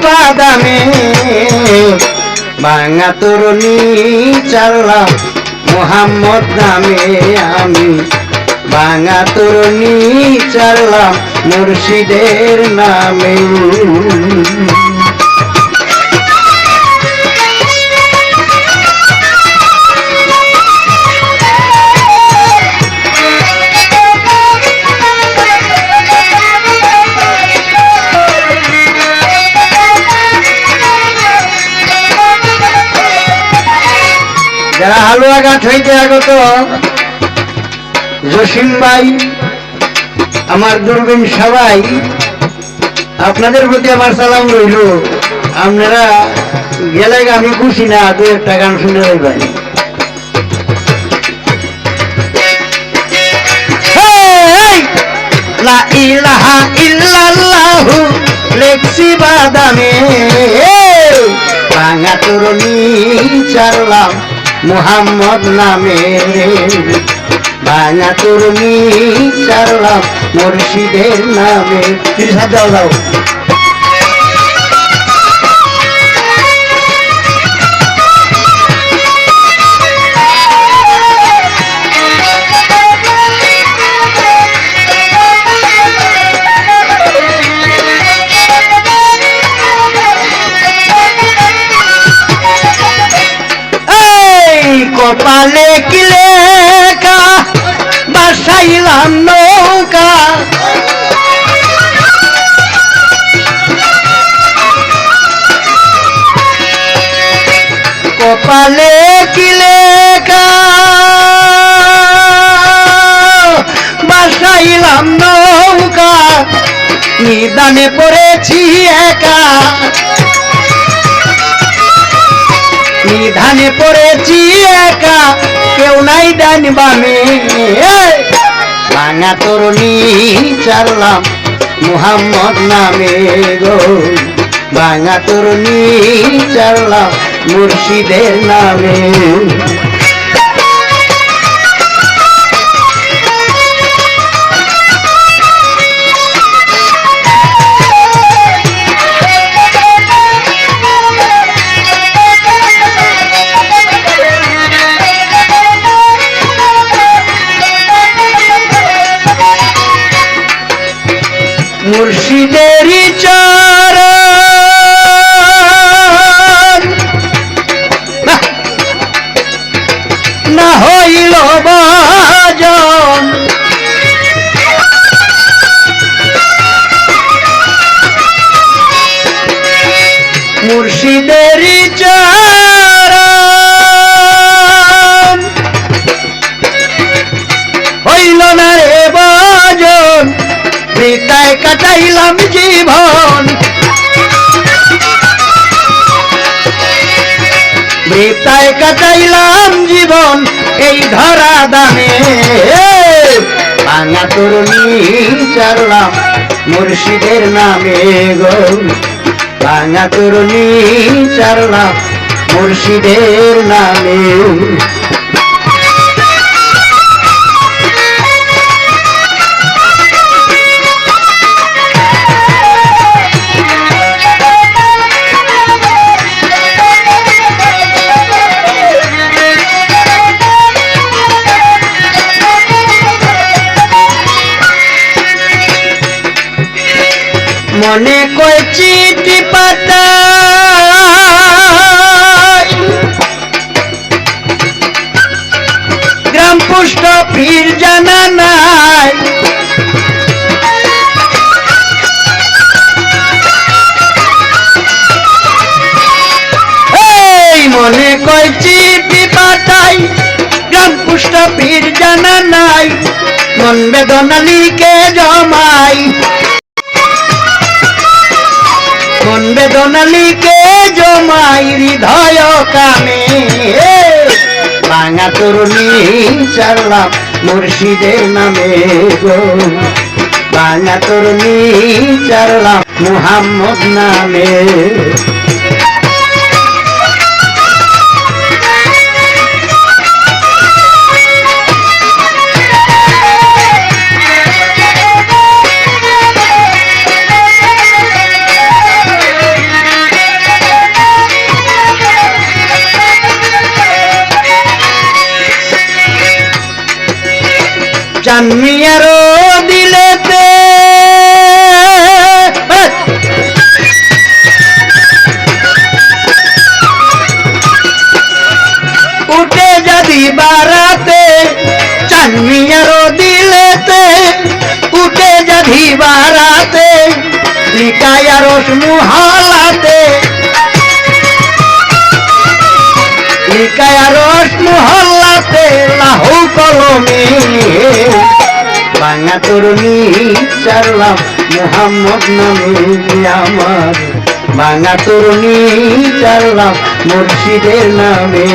বাদামে ভাঙা তরুণী চাললাম মোহাম্মদ নামে আমি ভাঙা তরুণী চাললাম মুর্শিদের নামে যারা হালুয়াঘাট হইতে আগত জসিম ভাই আমার দুর্বিন সবাই আপনাদের প্রতি আমার সালাম রইল আপনারা গেলে আমি খুশি না দু একটা গান শুনে রইবেন লা ইলাহা ইল্লাল্লাহু লেখছি বাদামে ভাঙা তরুণী চাললাম মুহাম্মদ নামে ভাঙা তরুণী চাললাম মুর্শিদের নামে দাও দাও কপালে কি লেখা বাসাইলাম নৌকা কপালে কি লেখা বাসাইলাম নৌকা নিদানে পড়েছি একা নিধানে পড়েছি একা কেউ নাই ডান বামে ভাঙা তরুণী চাললাম মুহাম্মদ নামে গো ভাঙা তরুণী চাললাম মুর্শিদের নামে মুর্শিদেরই চরণ না হইল ভজন মুর্শিদেরই চরণ হইল না রে ভজন বৃতায় কাটাইলাম জীবন বৃতায় কাটাইলাম জীবন এই ধরা দামে ভাঙা তরুণী চাললাম মুর্শিদের নামে গো ভাঙা তরুণী চাললাম মুর্শিদের নামে মনে কই চিঠি পাঠাই গ্রাম পোস্ট অফিস জানা নাই এই মনে কই চিঠি পাঠাই গ্রাম পোস্ট অফিস জানা নাই মন বেদনা লিখে জমাই মন বেদনা লিখে জমাই হৃদয় কামে ভাঙা তরুণী চাললাম মুর্শিদের নামে গো ভাঙা তরুণী চাললাম মুহাম্মদ নামে চানমিয়ারও দিলেতে উঠে যদি বারাতে চানমিয়ারও দিলেতে উঠে যদি বারাতে লিকায়া রস মুহালাতে লিকায়া রস মুহালাতে লাহু কলমে বাঙা তরুণী চারলাম মুহাম্মদ নামে আমার বাঙা তরুণী চারলাম মুর্শিদের নামে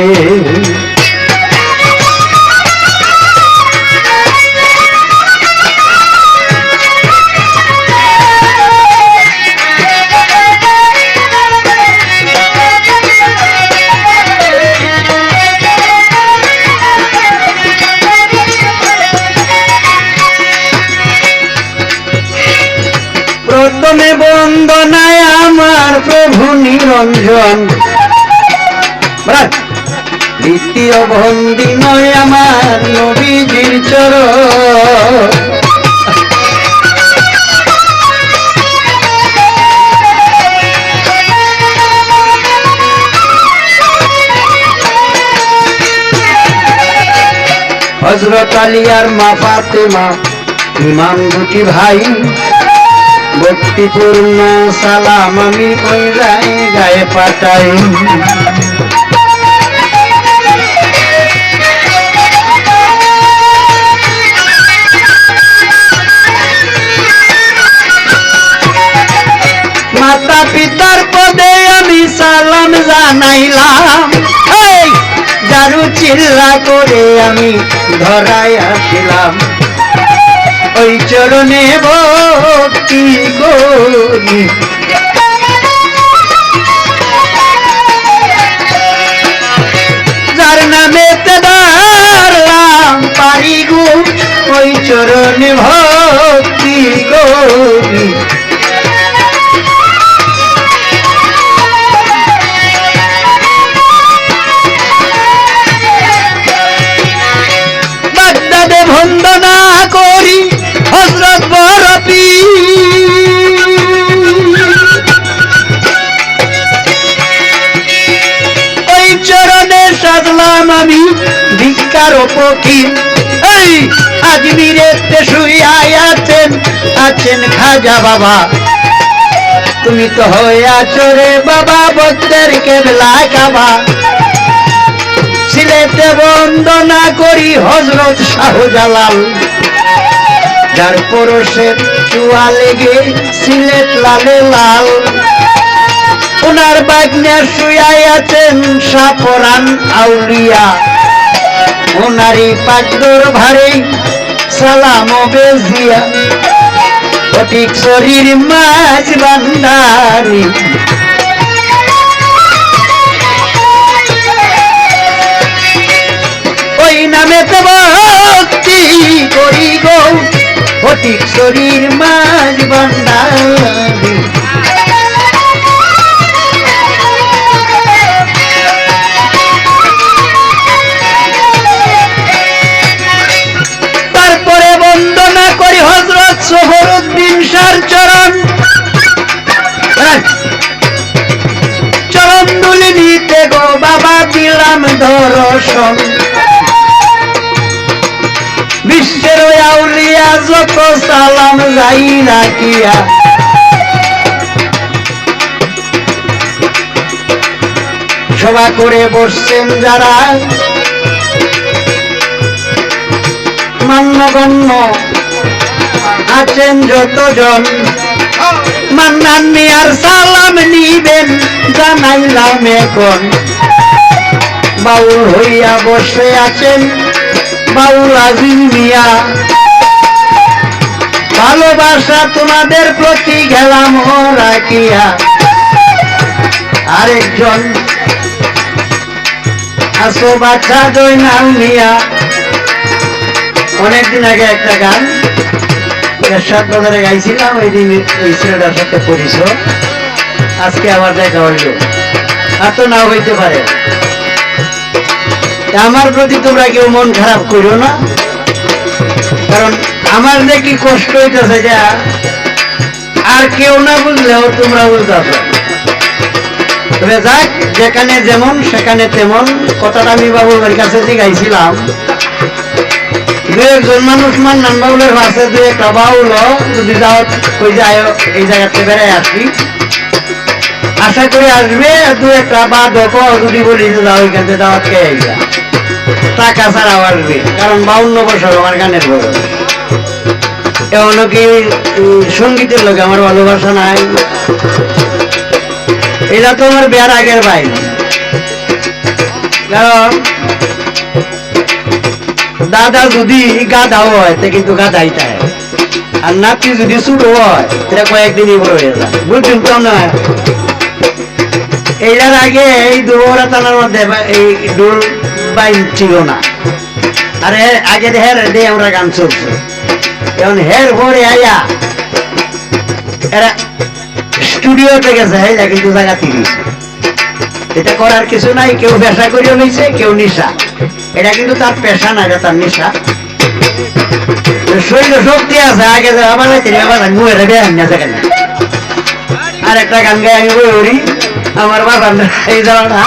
প্রথমে বন্দনায় আমার প্রভু নিরঞ্জন দ্বিতীয় বন্দি নয় আমার নবীজির চরণ হযরত আলী আর মা ফাতেমা ইমাম দুটি ভাই ভক্তিপূর্ণ সালাম আমি ওই গায়ে পাঠাই মাতা পিতার পদে আমি সালাম জানাইলাম জারু চিল্লা করে আমি ধরাই আসিলাম ওই চরণে ভক্তি করি যার নামে দাঁড়ালাম পারি গো ওই চরণে ভক্তি করি বাগদাদে বন্দনা করি হযরত বরপি ওই চরণে সাজলাম আমি ভিক্ষার ফকির এই আজমিরেতে শুইয়া আছেন খাজা বাবা তুমি তো হয়ে আছো রে বাবা ভক্তের কেবলা কাবা সিলেটে বন্দনা করি হযরত শাহজালাল যার পরশের চুয়া লেগে সিলেট লালে লাল ওনার বাগনা শুয়াই আছেন সাপরান আউলিয়া ওনারই পাকদর ভারে সালাম বেজিয়া ফটিক শরীর মাঝ ভান্ডারি ওই নামেতে ভক্তি করি গো ফটিক শরীর মাঝ ভান্ডারি তারপরে বন্দনা করি হযরত সোহরউদ্দিন শাহর চরণ চরণ দুলি নিতে গো বাবা দিলাম দর্শন বিশ্বের আউলিয়া যত সালাম যাই রাখিয়া সভা করে বসছেন যারা মান্যগণ্য আছেন যতজন মান্নান মিয়ার সালাম নিবেন জানাইলাম এখন বাউল হইয়া বসে আছেন বাউল আজিম মিয়া ভালোবাসা তোমাদের প্রতি গেলাম রাখিয়া আরেকজন আসো বাচ্চা জয়নাল মিয়া অনেকদিন আগে একটা গান এরশাদ বাজারে গাইছিলাম ওই দিন এই ছেলেটার সাথে পরিচয় আজকে আবার দেখা হইল আর তো না হইতে পারে আমার প্রতি তোমরা কেউ মন খারাপ করো না কারণ আমার যে কি কষ্ট হইতেছে যা আর কেউ না বুঝলেও তোমরা বুঝতে। তবে যাক, যেখানে যেমন সেখানে তেমন কথাটা আমি বাবুর কাছে জিগাইছিলাম। দু একজন মানুষ মান্নান বাউলের পাশে দু একটা বাউল যদি যাও ওই যায় এই জায়গাতে বেড়ায় আসি, আশা করি আসবে। দু একটা বাদক যদি বলি যে যাও ওইখান থেকে দাওয়াত খেয়ে আইসা, টাকা ছাড়াও আসবে। কারণ 52 বছর আমার গানের বয়স। এমনও কি সঙ্গীতের লোক আমার ভালোবাসা নাই, এটা তো আমার বিয়ার আগের ভাই। কারণ দাদা যদি গাধা হয় তা কিন্তু গাধাই চায়, আর নাতি যদি ছোট হয় সেটা কয়েকদিনই বড় হয়ে যায়। বুঝছেন তো না? এইটার আগে এই দুবরা থানার মধ্যে এই ডোল বাইন ছিল না। আর আগে হের দিয়ে আমরা গান চলছে। এখন হের ভরে আয়া এরা স্টুডিওতে গেছে, এটা কিন্তু জায়গা তিরিশ। এটা করার কিছু নাই, কেউ পেশা করিও নিছে, কেউ নিশা। এটা কিন্তু তার পেশা না, এটা তার নেশা। শরীরে শক্তি আছে, আগে আবার আর একটা গান গায়ে আমি বলি আমার বাবা এই যাওয়া না